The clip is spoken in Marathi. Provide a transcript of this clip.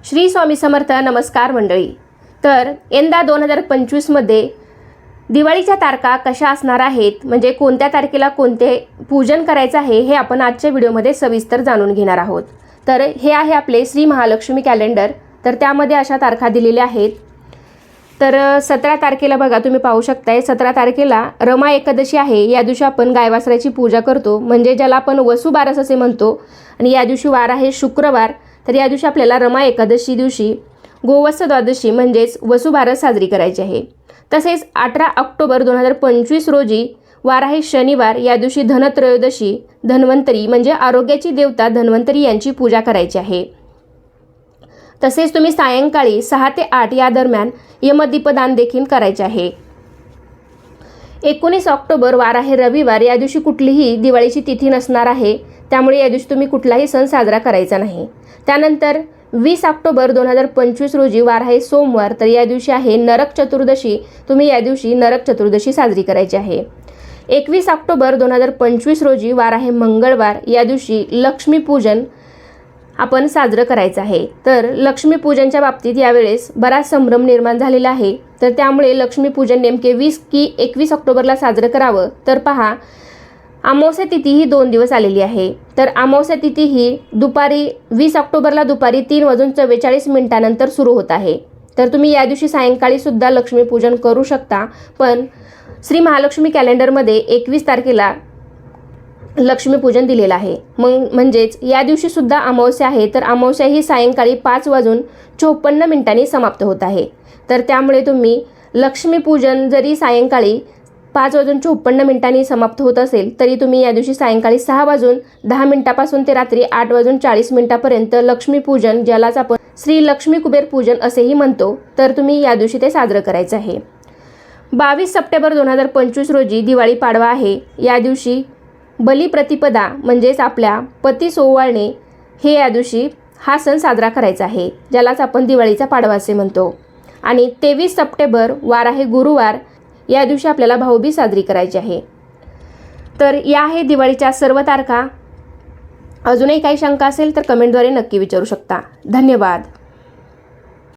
श्री स्वामी समर्थ. नमस्कार मंडळी. तर यंदा 2025मध्ये दिवाळीच्या तारखा कशा असणार आहेत, म्हणजे कोणत्या तारखेला कोणते पूजन करायचं आहे हे आपण आजच्या व्हिडिओमध्ये सविस्तर जाणून घेणार आहोत. तर हे आहे आपले श्री महालक्ष्मी कॅलेंडर. तर त्यामध्ये अशा तारखा दिलेल्या आहेत. तर 17 तारखेला बघा, तुम्ही पाहू शकताय 17 तारखेला रमा एकादशी आहे. या दिवशी आपण गायवासराची पूजा करतो, म्हणजे ज्याला आपण वसुबारस असे म्हणतो. आणि या दिवशी वार आहे शुक्रवार. तर या दिवशी आपल्याला रमा एकादशी दिवशी गोवत्स द्वादशी म्हणजेच वसुबारस साजरी करायची आहे. तसेच 18 ऑक्टोबर 2025 रोजी वार आहे शनिवार. या दिवशी धनत्रयोदशी, धन्वंतरी म्हणजे आरोग्याची देवता धन्वंतरी यांची पूजा करायची आहे. तसेच तुम्ही सायंकाळी 6 ते 8 या दरम्यान यमदीपदान देखील करायचे आहे. 19 ऑक्टोबर वार आहे रविवार. या दिवशी कुठलीही दिवाळीची तिथी नसणार आहे, त्यामुळे या दिवशी तुम्ही कुठलाही सण साजरा करायचा नाही. त्यानंतर 20 ऑक्टोबर 2025 रोजी वार आहे सोमवार. तर या दिवशी आहे नरक चतुर्दशी. तुम्ही या दिवशी नरक चतुर्दशी साजरी करायची आहे. 21 ऑक्टोबर 2025 रोजी वार आहे मंगळवार. या दिवशी लक्ष्मीपूजन आपण साजरं करायचं आहे. तर लक्ष्मीपूजनच्या बाबतीत यावेळेस बराच संभ्रम निर्माण झालेला आहे. तर त्यामुळे लक्ष्मीपूजन नेमके 20 की 21 ऑक्टोबरला साजरं करावं. तर पहा, अमावस्या तिथी ही 2 दिवस आलेली आहे. तर अमावस्या तिथी ही दुपारी 20 ऑक्टोबरला दुपारी 3:44 सुरू होत आहे. तर तुम्ही या दिवशी सायंकाळी सुद्धा लक्ष्मीपूजन करू शकता. पण श्री महालक्ष्मी कॅलेंडरमध्ये 21 तारखेला लक्ष्मीपूजन दिलेलं आहे. म्हणजेच या दिवशी सुद्धा अमावस्या आहे. तर अमावस्या ही सायंकाळी 5:54 समाप्त होत आहे. तर त्यामुळे तुम्ही लक्ष्मीपूजन जरी सायंकाळी 5:54 समाप्त होत असेल, तरी तुम्ही या दिवशी सायंकाळी 6:10 पासून ते रात्री 8:40 लक्ष्मीपूजन, ज्यालाच आपण श्री लक्ष्मी कुबेर पूजन असेही म्हणतो, तर तुम्ही या दिवशी ते साजरं करायचं आहे. 22 सप्टेंबर 2025 रोजी दिवाळी पाडवा आहे. या दिवशी बलिप्रतिपदा म्हणजेच आपल्या पती सोवाळणे हे या दिवशी हा सण साजरा करायचा आहे, ज्यालाच आपण दिवाळीचा पाडवा असे म्हणतो. आणि 23 सप्टेंबर वार आहे गुरुवार. या दिवशी आपल्याला भाऊबीज साजरी करायची आहे. तर या आहे दिवाळीच्या सर्व तारखा. अजूनही काही शंका असेल तर कमेंटद्वारे नक्की विचारू शकता. धन्यवाद.